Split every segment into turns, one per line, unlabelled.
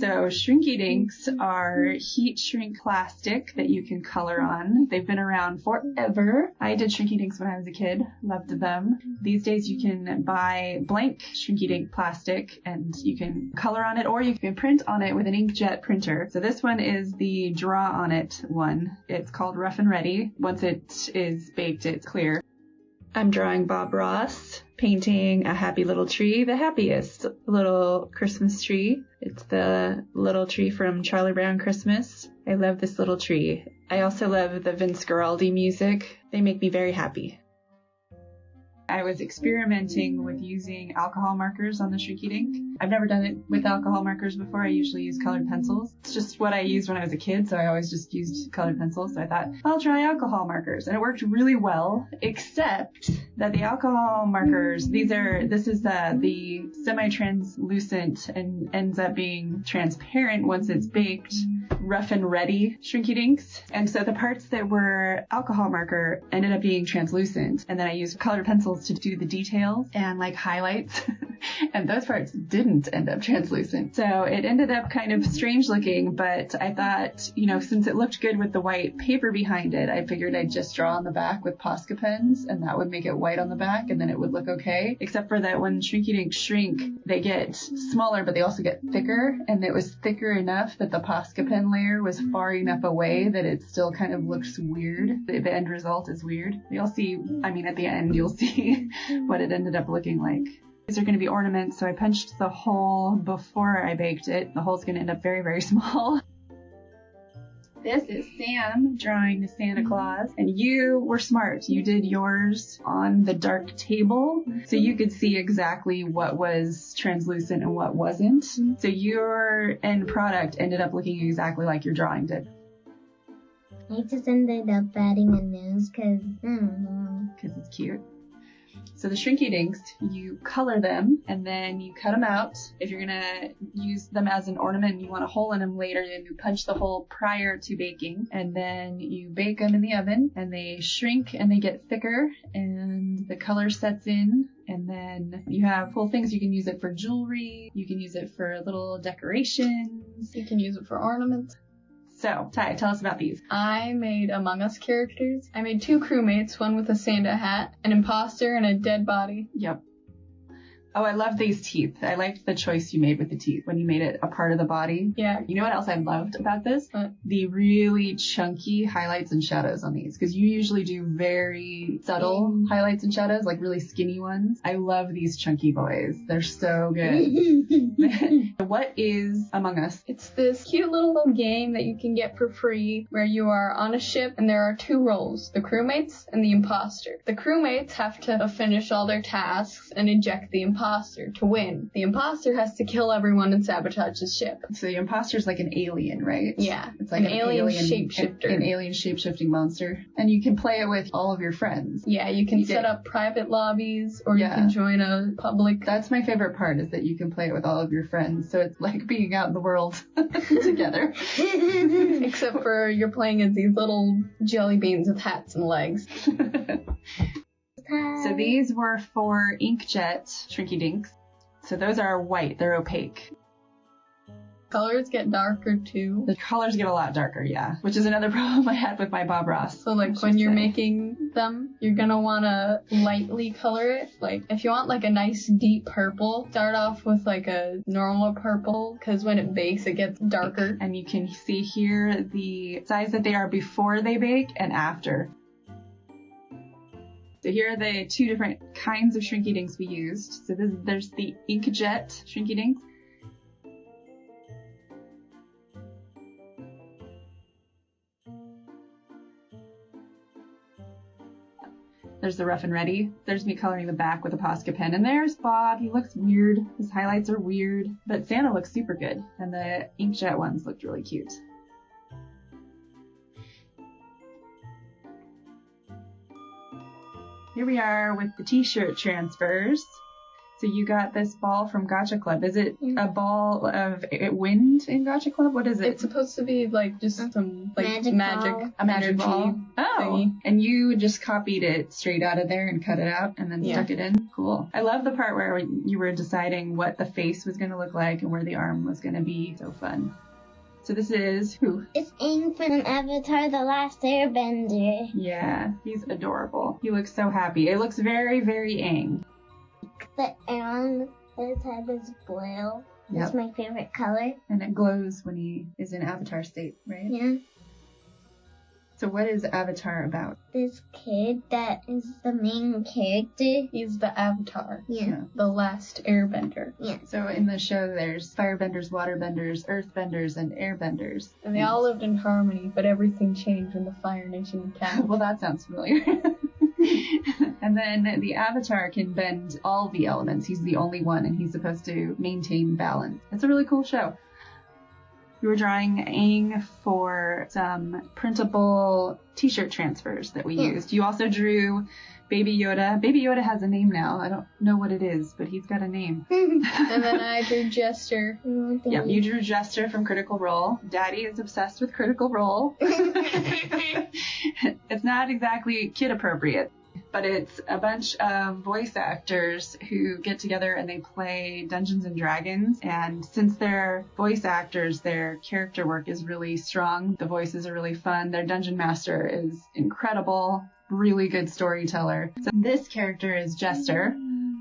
So Shrinky Dinks are heat shrink plastic that you can color on. They've been around forever. I did Shrinky Dinks when I was a kid. Loved them. These days you can buy blank Shrinky Dink plastic and you can color on it, or you can print on it with an inkjet printer. So this one is the draw on it one. It's called Rough and Ready. Once it is baked, it's clear. I'm drawing Bob Ross, painting a happy little tree, the happiest little Christmas tree. It's the little tree from Charlie Brown Christmas. I love this little tree. I also love the Vince Guaraldi music. They make me very happy. I was experimenting with using alcohol markers on the Shrinky Dink. I've never done it with alcohol markers before. I usually use colored pencils. It's just what I used when I was a kid, so I always just used colored pencils. So I thought, I'll try alcohol markers. And it worked really well, except that the alcohol markers, this is the semi-translucent and ends up being transparent once it's baked, Rough and Ready Shrinky Dinks. And so the parts that were alcohol marker ended up being translucent. And then I used colored pencils to do the details and like highlights. And those parts didn't end up translucent. So it ended up kind of strange looking, but I thought, since it looked good with the white paper behind it, I figured I'd just draw on the back with Posca pens and that would make it white on the back and then it would look okay. Except for that when Shrinky Dinks shrink, they get smaller, but they also get thicker. And it was thicker enough that the Posca pen layer was far enough away that it still kind of looks weird. The end result is weird. You'll see, at the end, you'll see what it ended up looking like. These are going to be ornaments, so I punched the hole before I baked it. The hole's going to end up very, very small. This is Sam drawing the Santa Claus, and you were smart. You did yours on the dark table, so you could see exactly what was translucent and what wasn't. So your end product ended up looking exactly like your drawing did.
I just ended up adding a nose because
it's cute. So the Shrinky Dinks, you color them and then you cut them out. If you're going to use them as an ornament and you want a hole in them later, then you punch the hole prior to baking. And then you bake them in the oven and they shrink and they get thicker and the color sets in. And then you have cool things. You can use it for jewelry. You can use it for little decorations.
You can use it for ornaments.
So, Ty, tell us about these.
I made Among Us characters. I made 2 crewmates, one with a Santa hat, an imposter, and a dead body.
Yep. Oh, I love these teeth. I liked the choice you made with the teeth when you made it a part of the body.
Yeah.
You know what else I loved about this?
What?
The really chunky highlights and shadows on these. Because you usually do very subtle highlights and shadows, like really skinny ones. I love these chunky boys. They're so good. What is Among Us?
It's this cute little game that you can get for free where you are on a ship and there are 2 roles, the crewmates and the imposter. The crewmates have to finish all their tasks and eject the imposter to win. The imposter has to kill everyone and sabotage the ship.
So the imposter's like an alien, right?
Yeah.
It's like
an alien shapeshifter.
An alien shapeshifting monster. And you can play it with all of your friends.
Yeah, you can set up private lobbies or you can join a public.
That's my favorite part, is that you can play it with all of your friends. So it's like being out in the world together.
Except for you're playing as these little jelly beans with hats and legs.
So these were for inkjet Shrinky Dinks. So those are white. They're opaque.
Colors get darker too.
The colors get a lot darker, yeah. Which is another problem I had with my Bob Ross.
So like when you're making them, you're gonna wanna lightly color it. Like if you want like a nice deep purple, start off with like a normal purple, because when it bakes it gets darker.
And you can see here the size that they are before they bake and after. So here are the 2 different kinds of Shrinky Dinks we used. So there's the inkjet Shrinky Dinks. There's the Rough and Ready. There's me coloring the back with a Posca pen. And there's Bob. He looks weird. His highlights are weird. But Santa looks super good. And the inkjet ones looked really cute. Here we are with the t-shirt transfers. So you got this ball from Gacha Club. Is it a ball of wind in Gacha Club? What is it?
It's supposed to be like just some like
Magic ball.
A magic
energy
ball. Oh,
thingy.
and you just copied it straight out of there and cut it out and then stuck it in? Cool. I love the part where you were deciding what the face was going to look like and where the arm was going to be. So fun. So this is who?
It's Aang from Avatar: The Last Airbender.
Yeah, he's adorable. He looks so happy. It looks very, very Aang.
The air on his head is blue.
Yep.
It's my favorite color.
And it glows when he is in Avatar state, right?
Yeah.
So what is Avatar about?
This kid that is the main character.
He's the Avatar.
Yeah.
The Last Airbender.
Yeah.
So in the show, there's firebenders, waterbenders, earthbenders, and airbenders.
And they all lived in harmony, but everything changed when the Fire Nation attacked.
Well, that sounds familiar. And then the Avatar can bend all the elements. He's the only one, and he's supposed to maintain balance. It's a really cool show. We were drawing Aang for some printable T-shirt transfers that we used. You also drew Baby Yoda. Baby Yoda has a name now. I don't know what it is, but he's got a name.
And then I drew Jester.
Yep, you drew Jester from Critical Role. Daddy is obsessed with Critical Role. It's not exactly kid appropriate, but it's a bunch of voice actors who get together and they play Dungeons and Dragons. And since they're voice actors, their character work is really strong. The voices are really fun. Their dungeon master is incredible, really good storyteller. So this character is Jester.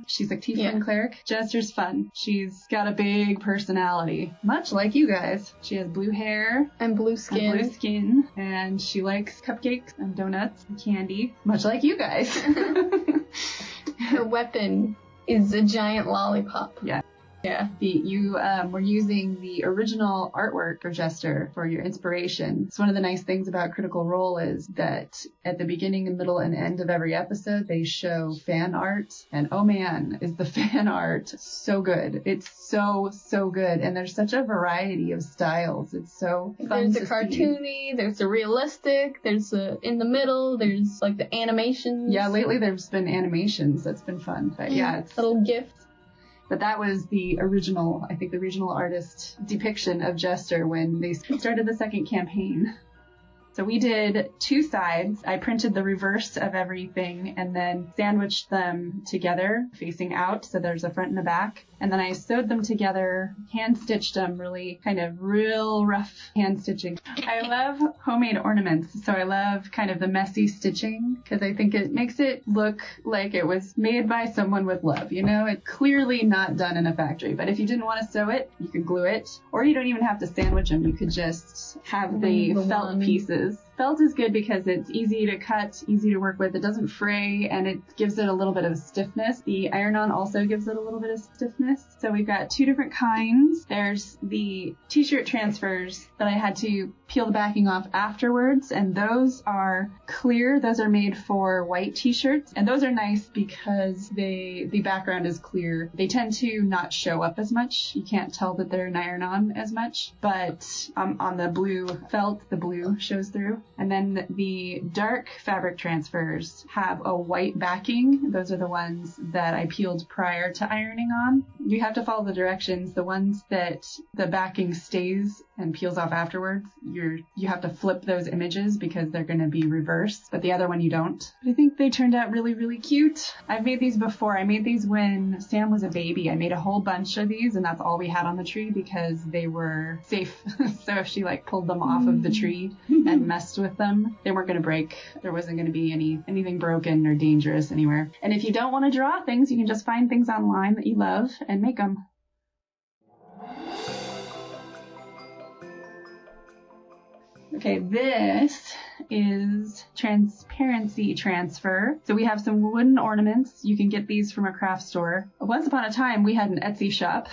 She's a Tiefling cleric. Jester's fun. She's got a big personality, much like you guys. She has blue hair
And blue skin.
and she likes cupcakes and donuts and candy, much like you guys.
Her weapon is a giant lollipop.
Yeah.
Yeah.
You were using the original artwork for Jester for your inspiration. So one of the nice things about Critical Role is that at the beginning, middle, and end of every episode, they show fan art. And oh man, is the fan art so good. It's so, so good. And there's such a variety of styles. It's so fun
There's
to
a
see.
cartoony, there's a realistic, there's a in the middle, there's like the animations.
Yeah, lately there's been animations. That's been fun. But yeah, it's...
Little gifts.
But that was the original, I think the original artist depiction of Jester when they started the second campaign. So we did two sides. I printed the reverse of everything and then sandwiched them together facing out. So there's a front and a back. And then I sewed them together, hand stitched them, really kind of real rough hand stitching. I love homemade ornaments. So I love kind of the messy stitching because I think it makes it look like it was made by someone with love. You know, it's clearly not done in a factory. But if you didn't want to sew it, you could glue it. Or you don't even have to sandwich them. You could just have the felt pieces. Felt is good because it's easy to cut, easy to work with. It doesn't fray and it gives it a little bit of stiffness. The iron-on also gives it a little bit of stiffness. So we've got two different kinds. There's the T-shirt transfers that I had to peel the backing off afterwards, and those are clear. Those are made for white T-shirts, and those are nice because the background is clear. They tend to not show up as much. You can't tell that they're an iron-on as much, but on the blue felt, the blue shows through. And then the dark fabric transfers have a white backing. Those are the ones that I peeled prior to ironing on. You have to follow the directions. The ones that the backing stays and peels off afterwards, you have to flip those images because they're going to be reversed, but the other one you don't. But I think they turned out really, really cute. I've made these before. I made these when Sam was a baby. I made a whole bunch of these, and that's all we had on the tree because they were safe. So if she pulled them off of the tree and messed with them, they weren't going to break. There wasn't going to be anything broken or dangerous anywhere. And if you don't want to draw things, you can just find things online that you love and make them. Okay, this is transparency transfer. So we have some wooden ornaments. You can get these from a craft store. Once upon a time, we had an Etsy shop.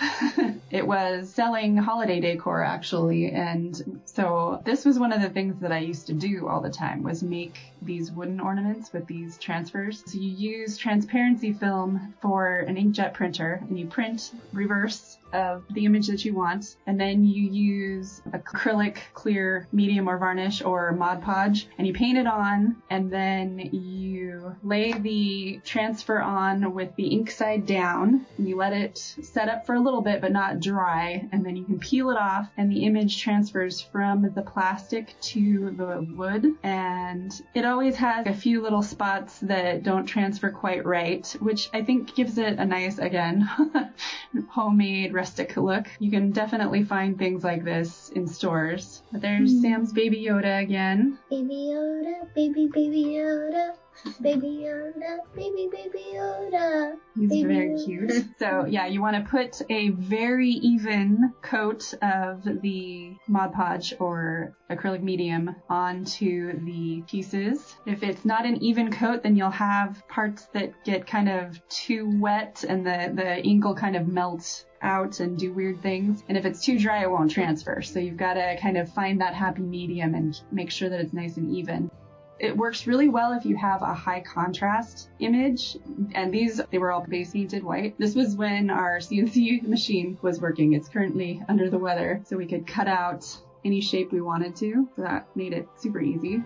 It was selling holiday decor, actually. And so this was one of the things that I used to do all the time, was make these wooden ornaments with these transfers. So you use transparency film for an inkjet printer, and you print reverse of the image that you want, and then you use acrylic clear medium or varnish or Mod Podge, and you paint it on, and then you you lay the transfer on with the ink side down, and you let it set up for a little bit but not dry, and then you can peel it off and the image transfers from the plastic to the wood. And it always has a few little spots that don't transfer quite right, which I think gives it a nice, again, homemade rustic look. You can definitely find things like this in stores. But there's Sam's Baby Yoda again.
Baby Yoda, baby Yoda. Baby Yoda, baby Yoda.
He's
baby
very
Yoda.
cute. So yeah, you want to put a very even coat of the Mod Podge or acrylic medium onto the pieces. If it's not an even coat, then you'll have parts that get kind of too wet and the ink will kind of melt out and do weird things. And if it's too dry, it won't transfer. So you've got to kind of find that happy medium and make sure that it's nice and even. It works really well if you have a high contrast image, and they were all base painted white. This was when our CNC machine was working. It's currently under the weather, so we could cut out any shape we wanted to, so that made it super easy.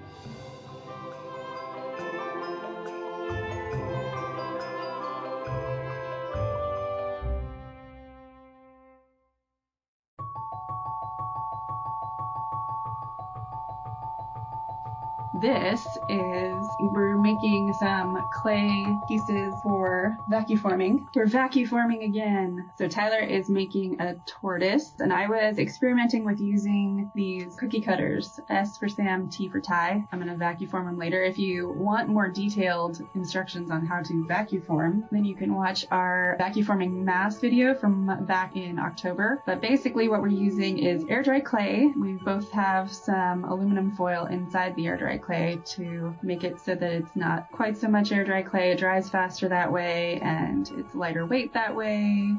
This is, we're making some clay pieces for Vacuforming. We're Vacuforming again. So Tyler is making a tortoise, and I was experimenting with using these cookie cutters, S for Sam, T for Ty. I'm going to Vacuform them later. If you want more detailed instructions on how to Vacuform, then you can watch our Vacuforming mass video from back in October. But basically what we're using is air dry clay. We both have some aluminum foil inside the air dry clay to make it so that it's not quite so much air dry clay. It dries faster that way and it's lighter weight that way.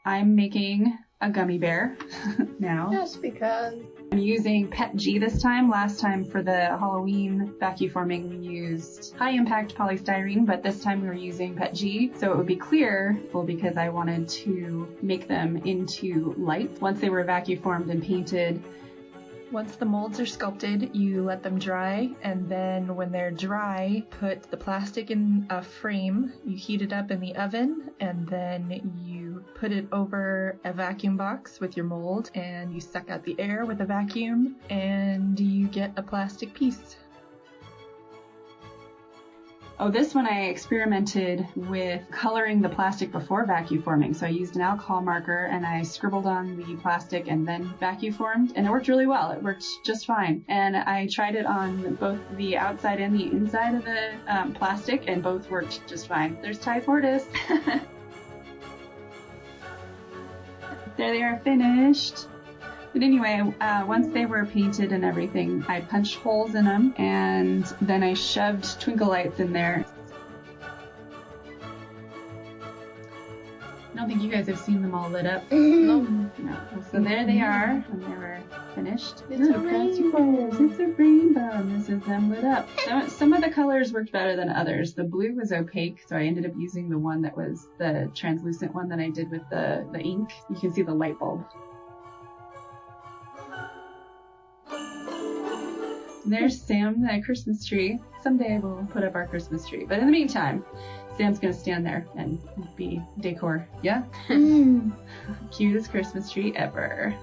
I'm making a gummy bear now.
Just because.
I'm using Pet G this time. Last time for the Halloween Vacuforming we used high impact polystyrene, but this time we were using Pet G so it would be clear because I wanted to make them into light. Once they were vacuformed and painted, once the molds are sculpted, you let them dry, and then when they're dry, put the plastic in a frame, you heat it up in the oven, and then you put it over a vacuum box with your mold, and you suck out the air with a vacuum, and you get a plastic piece. Oh, this one I experimented with coloring the plastic before vacuforming. So I used an alcohol marker and I scribbled on the plastic and then vacuformed, and it worked really well. It worked just fine. And I tried it on both the outside and the inside of the plastic, and both worked just fine. There's Ty Tortoise. There they are, finished. But anyway, once they were painted and everything, I punched holes in them, and then I shoved twinkle lights in there. I don't think you guys have seen them all lit up.
No.
So there they are, and they were finished.
It's a rainbow.
It's a rainbow, and this is them lit up. Some of the colors worked better than others. The blue was opaque, so I ended up using the one that was the translucent one that I did with the ink. You can see the light bulb. There's Sam, the Christmas tree. Someday we'll put up our Christmas tree. But in the meantime, Sam's gonna stand there and be decor. Yeah? Cutest Christmas tree ever.